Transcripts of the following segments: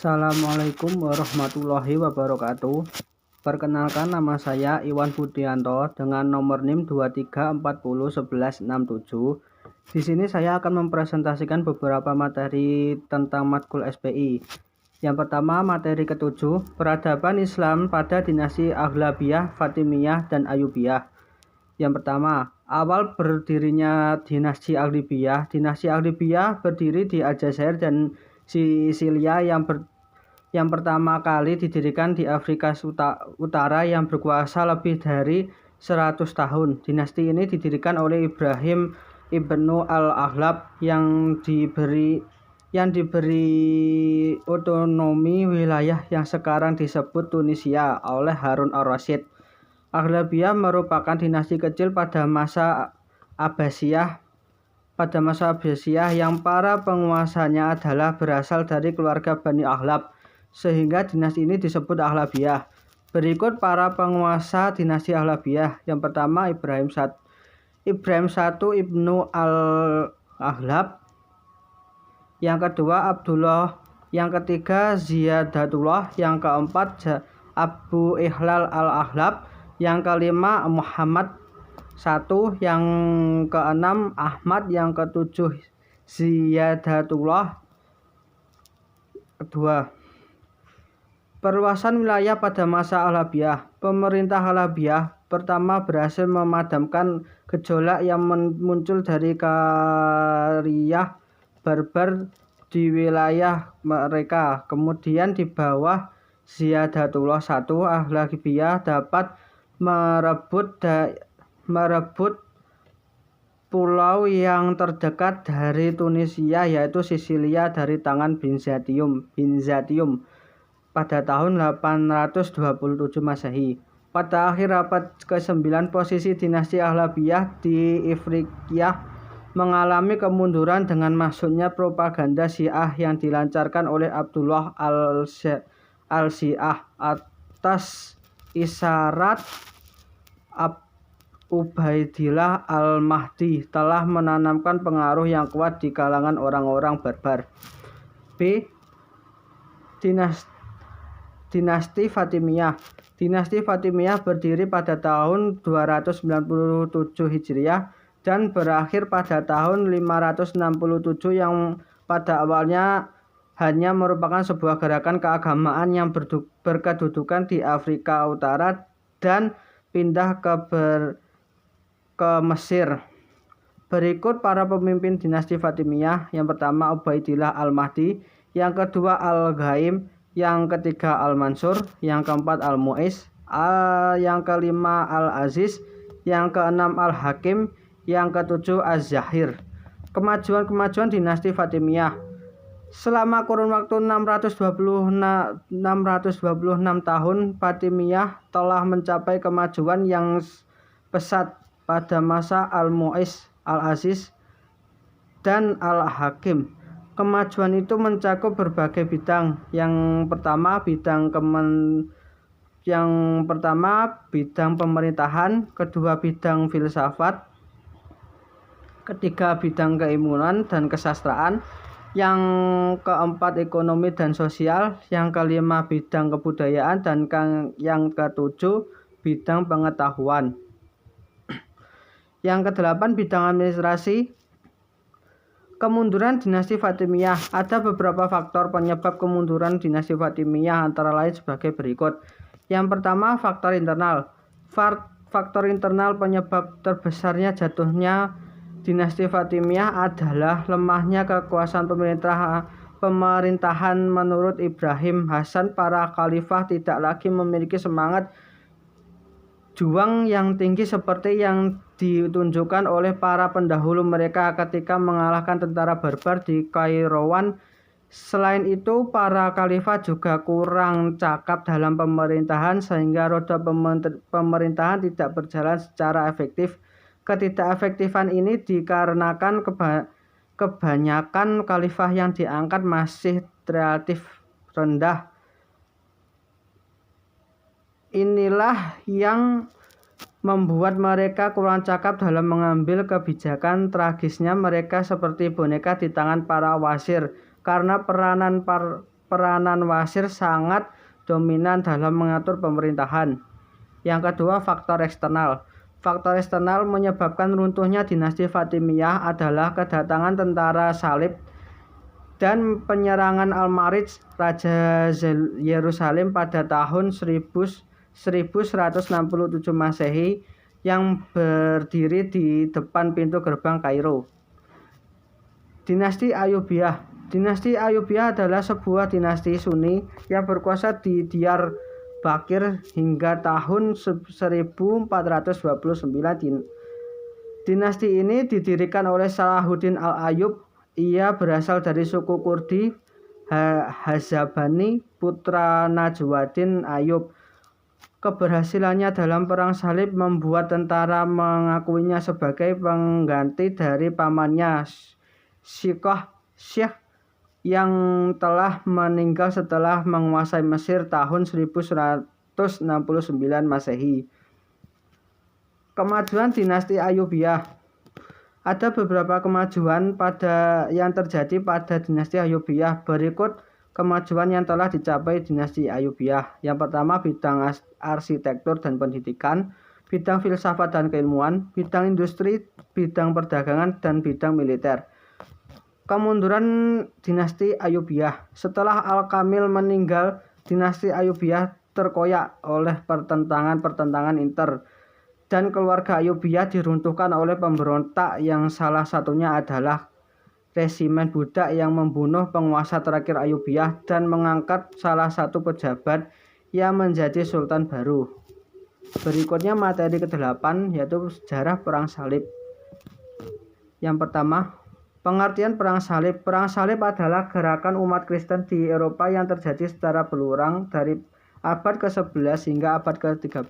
Assalamualaikum warahmatullahi wabarakatuh. Perkenalkan, nama saya Iwan Budianto dengan nomor NIM 23401167. Di sini saya akan mempresentasikan beberapa materi tentang matkul SPI. Yang pertama, materi ke-7, peradaban Islam pada dinasti Aghlabiyah, Fatimiyah, dan Ayyubiyah. Yang pertama, awal berdirinya dinasti Aghlabiyah. Dinasti Aghlabiyah berdiri di Aljazair dan Sisilia yang pertama kali didirikan di Afrika Utara yang berkuasa lebih dari 100 tahun. Dinasti ini didirikan oleh Ibrahim ibnu al-Aghlab yang diberi otonomi wilayah yang sekarang disebut Tunisia oleh Harun al-Rasyid. Aghlabiyah merupakan dinasti kecil pada masa Abbasiyah yang para penguasanya adalah berasal dari keluarga Bani Aghlab, sehingga dinasti ini disebut Aghlabiyah. Berikut para penguasa dinasti Aghlabiyah. Yang pertama, Ibrahim I ibnu al-Aghlab. Yang kedua, Abdullah. Yang ketiga, Ziyadatullah. Yang keempat, Abu Ihlal al-Aghlab. Yang kelima, Muhammad I. Yang keenam, Ahmad. Yang ketujuh, Ziyadatullah II. Perluasan wilayah pada masa Aghlabiyah. Pemerintah Aghlabiyah pertama berhasil memadamkan gejolak yang muncul dari Kariyah Barbar di wilayah mereka. Kemudian di bawah Ziyadatullah I, Aghlabiyah dapat merebut pulau yang terdekat dari Tunisia, yaitu Sisilia, dari tangan Byzantium pada tahun 827 Masehi. Pada akhir abad ke-9, posisi dinasti Aghlabiyah di Ifriqiyah mengalami kemunduran dengan masuknya propaganda Syiah yang dilancarkan oleh Abdullah al-Syiah atas isyarat Ubaidillah al-Mahdi telah menanamkan pengaruh yang kuat di kalangan orang-orang barbar. B. Dinasti Fatimiyah. Dinasti Fatimiyah berdiri pada tahun 297 Hijriah dan berakhir pada tahun 567 yang pada awalnya hanya merupakan sebuah gerakan keagamaan yang berkedudukan di Afrika Utara dan pindah ke Mesir. Berikut para pemimpin dinasti Fatimiyah. Yang pertama, Ubaidillah al-Mahdi. Yang kedua, Al-Ghaim. Yang ketiga, Al-Mansur. Yang keempat, Al-Mu'iz. Yang kelima, Al-Aziz. Yang keenam, Al-Hakim. Yang ketujuh, Az-Zahir. Kemajuan dinasti Fatimiyah. Selama kurun waktu 626 tahun, Fatimiyah telah mencapai kemajuan yang pesat pada masa Al-Mu'iz, Al-Aziz, dan Al-Hakim. Kemajuan itu mencakup berbagai bidang. Yang pertama, bidang pemerintahan, kedua bidang filsafat, ketiga bidang keilmuan dan kesastraan, yang keempat ekonomi dan sosial, yang kelima bidang kebudayaan, dan yang ketujuh bidang pengetahuan. Yang kedelapan, bidang administrasi. Kemunduran dinasti Fatimiyah. Ada beberapa faktor penyebab kemunduran dinasti Fatimiyah, antara lain sebagai berikut. Yang pertama, faktor internal. Faktor internal penyebab terbesarnya jatuhnya dinasti Fatimiyah adalah lemahnya kekuasaan pemerintahan. Menurut Ibrahim Hasan, para khalifah tidak lagi memiliki semangat juang yang tinggi seperti yang ditunjukkan oleh para pendahulu mereka ketika mengalahkan tentara barbar di Kairouan. Selain itu, para khalifah juga kurang cakap dalam pemerintahan sehingga roda pemerintahan tidak berjalan secara efektif. Ketidakefektifan ini dikarenakan kebanyakan khalifah yang diangkat masih relatif rendah. Inilah yang membuat mereka kurang cakap dalam mengambil kebijakan. Tragisnya, mereka seperti boneka di tangan para wasir karena peranan peranan wazir sangat dominan dalam mengatur pemerintahan. Yang kedua, faktor eksternal. Faktor eksternal menyebabkan runtuhnya dinasti Fatimiyah adalah kedatangan tentara salib dan penyerangan Al-Marij, Raja Yerusalem pada tahun 1167 Masehi yang berdiri di depan pintu gerbang Kairo. Dinasti Ayyubiyah. Dinasti Ayyubiyah adalah sebuah dinasti Sunni yang berkuasa di Diyarbakir hingga tahun 1429. Dinasti ini didirikan oleh Salahuddin Al-Ayyub. Ia berasal dari suku Kurdi Hazabani, putra Najwaddin Ayyub. Keberhasilannya dalam perang salib membuat tentara mengakuinya sebagai pengganti dari pamannya Syekh yang telah meninggal setelah menguasai Mesir tahun 1169 Masehi. Kemajuan dinasti Ayyubiyah. Ada beberapa kemajuan yang terjadi pada dinasti Ayyubiyah. Berikut kemajuan yang telah dicapai dinasti Ayyubiyah. Yang pertama, bidang arsitektur dan pendidikan, bidang filsafat dan keilmuan, bidang industri, bidang perdagangan, dan bidang militer. Kemunduran dinasti Ayyubiyah. Setelah Al-Kamil meninggal, dinasti Ayyubiyah terkoyak oleh pertentangan inter, dan keluarga Ayyubiyah diruntuhkan oleh pemberontak yang salah satunya adalah resimen budak yang membunuh penguasa terakhir Ayyubiyah dan mengangkat salah satu pejabat yang menjadi sultan baru. Berikutnya materi ke-8 yaitu sejarah perang salib. Yang pertama, pengertian perang salib. Perang salib adalah gerakan umat Kristen di Eropa yang terjadi secara berulang dari abad ke-11 hingga abad ke-13.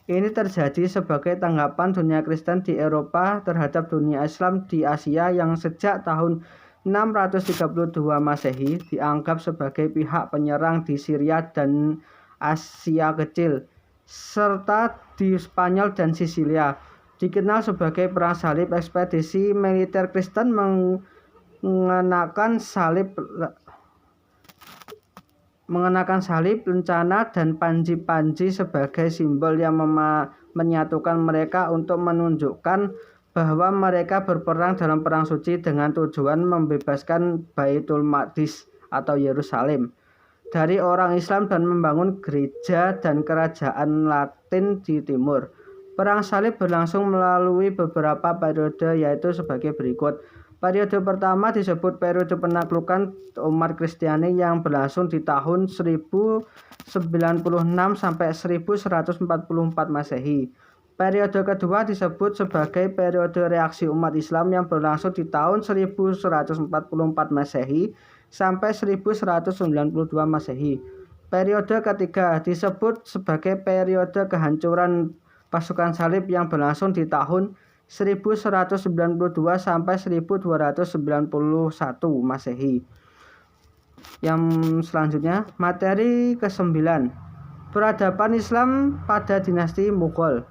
Ini terjadi sebagai tanggapan dunia Kristen di Eropa terhadap dunia Islam di Asia yang sejak tahun 632 Masehi dianggap sebagai pihak penyerang di Syria dan Asia Kecil, serta di Spanyol dan Sisilia. Dikenal sebagai perang salib. Ekspedisi militer Kristen mengenakan salib, lencana, dan panji-panji sebagai simbol yang menyatukan mereka untuk menunjukkan bahwa mereka berperang dalam perang suci dengan tujuan membebaskan Baitul Maqdis atau Yerusalem dari orang Islam dan membangun gereja dan kerajaan Latin di timur. Perang salib berlangsung melalui beberapa periode yaitu sebagai berikut. Periode pertama disebut periode penaklukan umat Kristiani yang berlangsung di tahun 1096 sampai 1144 Masehi. Periode kedua disebut sebagai periode reaksi umat Islam yang berlangsung di tahun 1144 Masehi sampai 1192 Masehi. Periode ketiga disebut sebagai periode kehancuran pasukan salib yang berlangsung di tahun 1192 sampai 1291 Masehi. Yang selanjutnya, materi ke-9, peradaban Islam pada dinasti Mughal.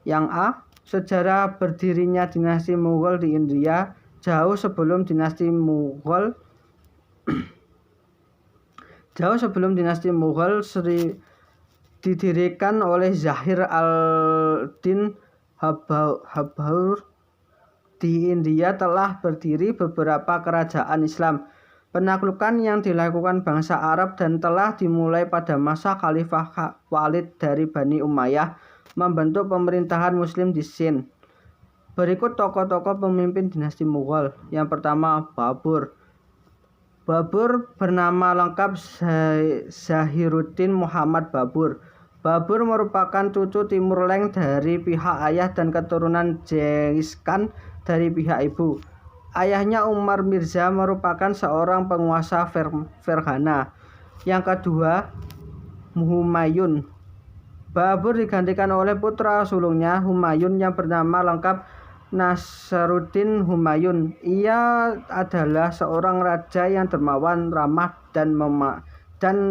Yang A, sejarah berdirinya dinasti Mughal di India jauh sebelum dinasti Mughal didirikan oleh Zahir al-Din Habbaur. Di India telah berdiri beberapa kerajaan Islam. Penaklukan yang dilakukan bangsa Arab dan telah dimulai pada masa Khalifah Walid dari Bani Umayyah membentuk pemerintahan Muslim di Sind. Berikut tokoh-tokoh pemimpin dinasti Mughal. Yang pertama, Babur. Babur bernama lengkap Zahiruddin Muhammad Babur. Babur merupakan cucu Timur Leng dari pihak ayah dan keturunan Genghis Khan dari pihak ibu. Ayahnya Umar Mirza merupakan seorang penguasa Ferghana. Yang kedua, Humayun. Babur digantikan oleh putra sulungnya Humayun yang bernama lengkap Nasruddin Humayun. Ia adalah seorang raja yang dermawan, ramah, dan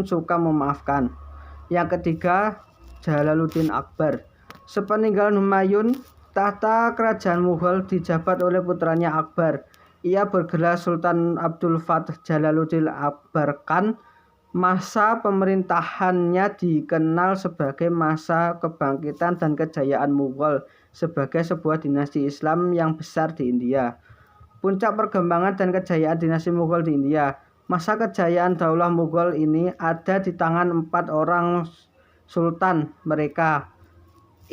suka memaafkan. Yang ketiga, Jalaluddin Akbar. Sepeninggalan Humayun, tahta kerajaan Mughal dijabat oleh putranya Akbar. Ia bergelar Sultan Abdul Fath Jalaluddin Akbar Khan. Masa pemerintahannya dikenal sebagai masa kebangkitan dan kejayaan Mughal sebagai sebuah dinasti Islam yang besar di India. Puncak perkembangan dan kejayaan dinasti Mughal di India. Masa kejayaan Daulah Mughal ini ada di tangan 4 orang sultan. Mereka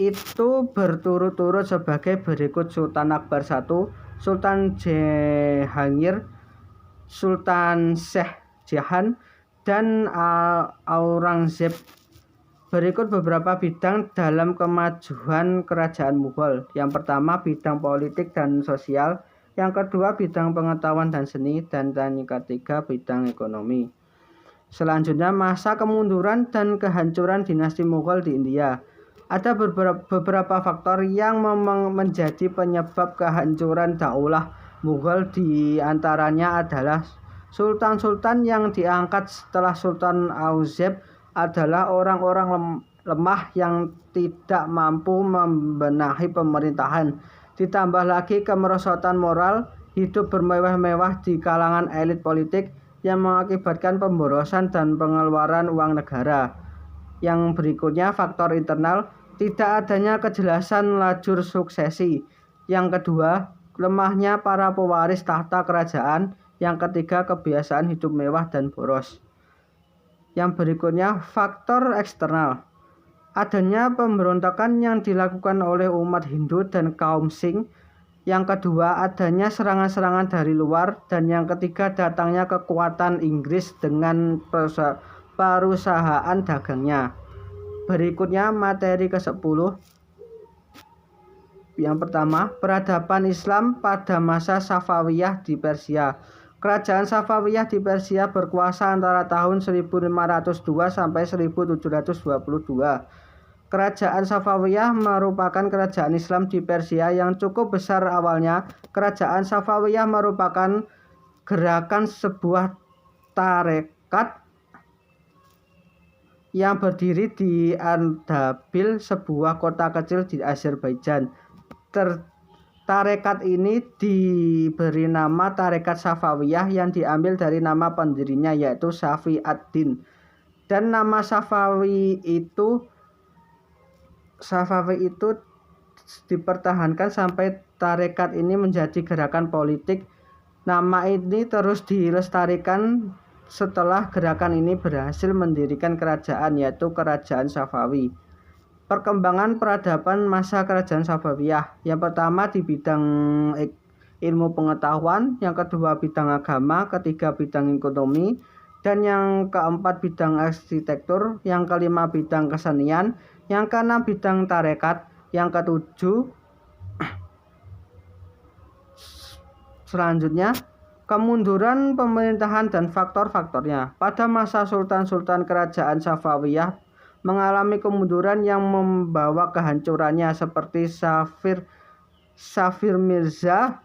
itu berturut-turut sebagai berikut: Sultan Akbar I, Sultan Jehangir, Sultan Shah Jahan, dan Aurangzeb. Berikut beberapa bidang dalam kemajuan kerajaan Mughal. Yang pertama, bidang politik dan sosial. Yang kedua, bidang pengetahuan dan seni. Dan yang ketiga, bidang ekonomi. Selanjutnya, masa kemunduran dan kehancuran dinasti Mughal di India. Ada beberapa faktor yang menjadi penyebab kehancuran daulah Mughal. Di antaranya adalah sultan-sultan yang diangkat setelah Sultan Aurangzeb adalah orang-orang lemah yang tidak mampu membenahi pemerintahan. Ditambah lagi kemerosotan moral, hidup bermewah-mewah di kalangan elit politik yang mengakibatkan pemborosan dan pengeluaran uang negara. Yang berikutnya, faktor internal, tidak adanya kejelasan lajur suksesi. Yang kedua, lemahnya para pewaris tahta kerajaan. Yang ketiga, kebiasaan hidup mewah dan boros. Yang berikutnya, faktor eksternal. Adanya pemberontakan yang dilakukan oleh umat Hindu dan kaum Singh. Yang kedua, adanya serangan-serangan dari luar. Dan yang ketiga, datangnya kekuatan Inggris dengan perusahaan dagangnya. Berikutnya, materi ke-10. Yang pertama, peradaban Islam pada masa Safawiyah di Persia. Kerajaan Safawiyah di Persia berkuasa antara tahun 1502 sampai 1722. Kerajaan Safawiyah merupakan kerajaan Islam di Persia yang cukup besar awalnya. Kerajaan Safawiyah merupakan gerakan sebuah tarekat yang berdiri di Ardabil, sebuah kota kecil di Azerbaijan. Tarekat ini diberi nama Tarekat Safawiyah yang diambil dari nama pendirinya, yaitu Safi ad-Din. Dan nama Safawi itu dipertahankan sampai tarekat ini menjadi gerakan politik. Nama ini terus dilestarikan setelah gerakan ini berhasil mendirikan kerajaan, yaitu Kerajaan Safawi. Perkembangan peradaban masa kerajaan Safawiyah. Yang pertama di bidang ilmu pengetahuan, yang kedua bidang agama, ketiga bidang ekonomi, dan yang keempat bidang arsitektur, yang kelima bidang kesenian, yang keenam bidang tarekat, yang ketujuh selanjutnya kemunduran pemerintahan dan faktor-faktornya. Pada masa sultan-sultan kerajaan Safawiyah mengalami kemunduran yang membawa kehancurannya, seperti Safir Mirza,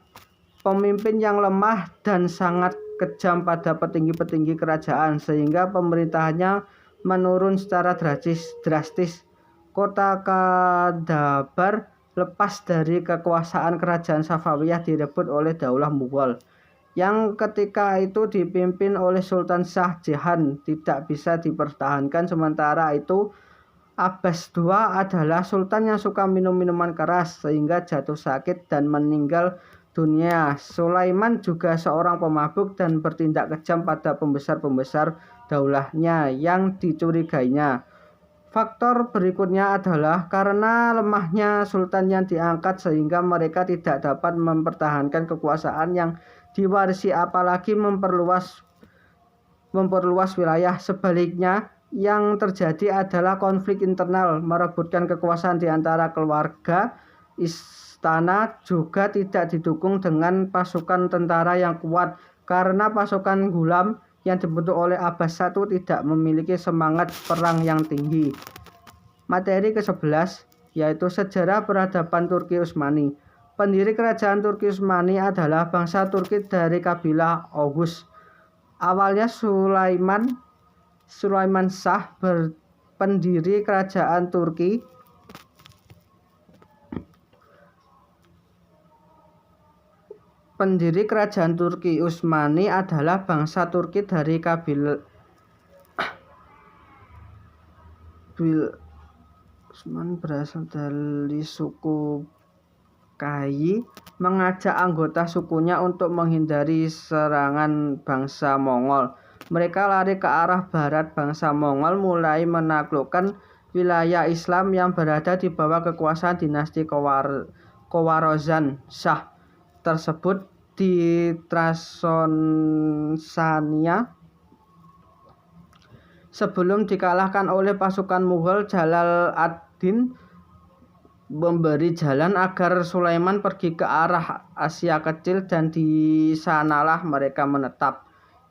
pemimpin yang lemah dan sangat kejam pada petinggi-petinggi kerajaan, sehingga pemerintahannya menurun secara drastis. Kota Kadabar lepas dari kekuasaan kerajaan Safawiyah direbut oleh Daulah Mughal, yang ketika itu dipimpin oleh Sultan Shah Jahan, tidak bisa dipertahankan. Sementara itu Abbas II adalah sultan yang suka minum minuman keras sehingga jatuh sakit dan meninggal dunia. Sulaiman juga seorang pemabuk dan bertindak kejam pada pembesar-pembesar daulahnya yang dicurigainya. Faktor berikutnya adalah karena lemahnya sultan yang diangkat sehingga mereka tidak dapat mempertahankan kekuasaan yang diwarisi, apalagi memperluas wilayah. Sebaliknya, yang terjadi adalah konflik internal, merebutkan kekuasaan di antara keluarga. Istana juga tidak didukung dengan pasukan tentara yang kuat, karena pasukan Ghulam yang dibentuk oleh Abbas I tidak memiliki semangat perang yang tinggi. Materi ke-11, yaitu sejarah peradaban Turki Utsmani. Pendiri kerajaan Turki Utsmani adalah bangsa Turki dari kabilah Oghuz. Awalnya Sulaiman Shah, pendiri kerajaan Turki, Pendiri kerajaan Turki Utsmani adalah bangsa Turki dari kabilah Utsman berasal dari suku Kayi, mengajak anggota sukunya untuk menghindari serangan bangsa Mongol. Mereka lari ke arah barat. Bangsa Mongol mulai menaklukkan wilayah Islam yang berada di bawah kekuasaan dinasti Khawarazm Shah tersebut di Transonsania. Sebelum dikalahkan oleh pasukan Mughal, Jalal ad-Din memberi jalan agar Sulaiman pergi ke arah Asia Kecil dan di sanalah mereka menetap.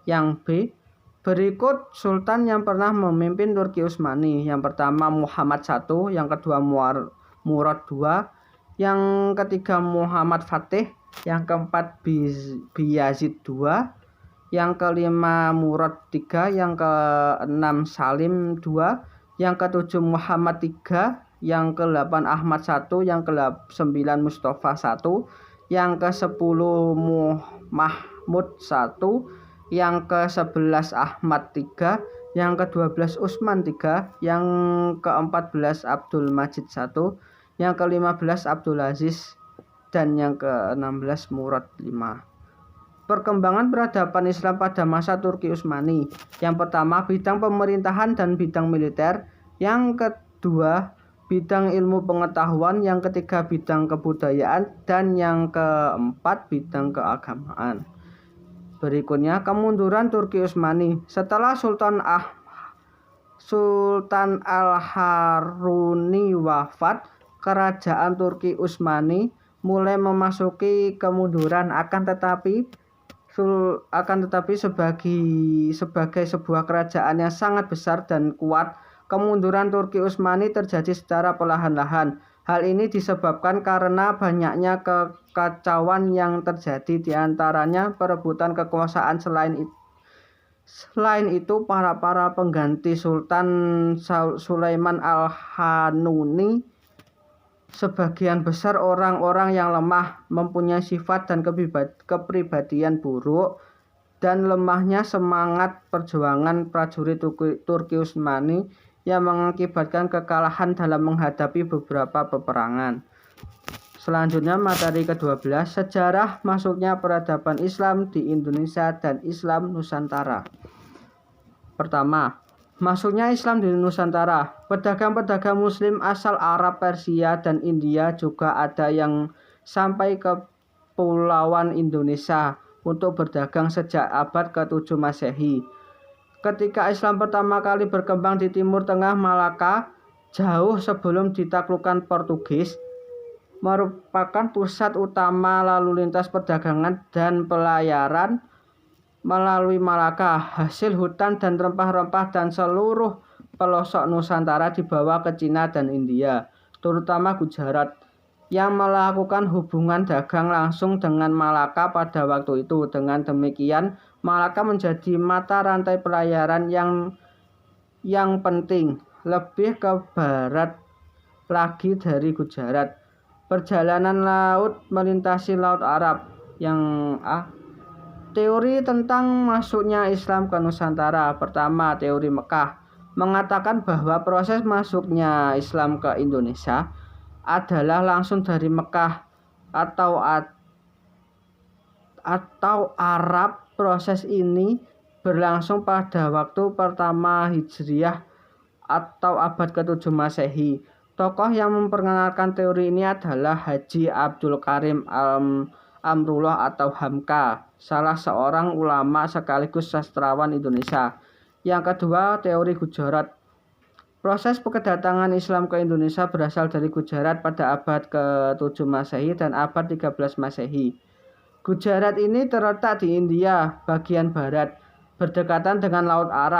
Yang B. Berikut sultan yang pernah memimpin Turki Utsmani. Yang pertama Muhammad I, yang kedua Murad II, yang ketiga Muhammad Fatih, yang keempat Bayazid II, yang kelima Murad III, yang keenam Salim II, yang ketujuh Muhammad III, yang ke-8 Ahmad I, yang ke-9 Mustafa I, yang ke-10 Mahmud I, yang ke-11 Ahmad III, yang ke-12 Utsman III, yang ke-14 Abdul Majid I, yang ke-15 Abdul Aziz, dan yang ke-16 Murad V. Perkembangan peradaban Islam pada masa Turki Utsmani. Yang pertama, bidang pemerintahan dan bidang militer. Yang kedua, bidang ilmu pengetahuan. Yang ketiga, bidang kebudayaan. Dan yang keempat, bidang keagamaan. Berikutnya, kemunduran Turki Utsmani. Setelah Sultan Al-Haruni wafat, kerajaan Turki Utsmani mulai memasuki kemunduran. Akan tetapi sebagai sebuah kerajaan yang sangat besar dan kuat, kemunduran Turki Utsmani terjadi secara perlahan-lahan. Hal ini disebabkan karena banyaknya kekacauan yang terjadi, diantaranya perebutan kekuasaan. Selain itu, para pengganti Sultan Sulaiman Al-Hanuni sebagian besar orang-orang yang lemah, mempunyai sifat dan kepribadian buruk, dan lemahnya semangat perjuangan prajurit Turki Utsmani yang mengakibatkan kekalahan dalam menghadapi beberapa peperangan. Selanjutnya, materi ke-12, sejarah masuknya peradaban Islam di Indonesia dan Islam Nusantara. Pertama, masuknya Islam di Nusantara. Pedagang-pedagang Muslim asal Arab, Persia, dan India juga ada yang sampai ke Kepulauan Indonesia untuk berdagang sejak abad ke-7 Masehi. Ketika Islam pertama kali berkembang di Timur Tengah, Malaka, jauh sebelum ditaklukkan Portugis, merupakan pusat utama lalu lintas perdagangan dan pelayaran melalui Malaka. Hasil hutan dan rempah-rempah dan seluruh pelosok Nusantara dibawa ke Cina dan India, terutama Gujarat, yang melakukan hubungan dagang langsung dengan Malaka pada waktu itu. Dengan demikian, Malaka menjadi mata rantai pelayaran yang penting, lebih ke barat lagi dari Gujarat. Perjalanan laut melintasi Laut Arab. Yang A. Teori tentang masuknya Islam ke Nusantara. Pertama, teori Mekah mengatakan bahwa proses masuknya Islam ke Indonesia adalah langsung dari Mekah atau Arab. Proses ini berlangsung pada waktu pertama Hijriah atau abad ke-7 Masehi. Tokoh yang memperkenalkan teori ini adalah Haji Abdul Karim Amrullah atau Hamka, salah seorang ulama sekaligus sastrawan Indonesia. Yang kedua, teori Gujarat. Proses kedatangan Islam ke Indonesia berasal dari Gujarat pada abad ke-7 Masehi dan abad 13 Masehi. Gujarat ini terletak di India bagian barat, berdekatan dengan Laut Arab.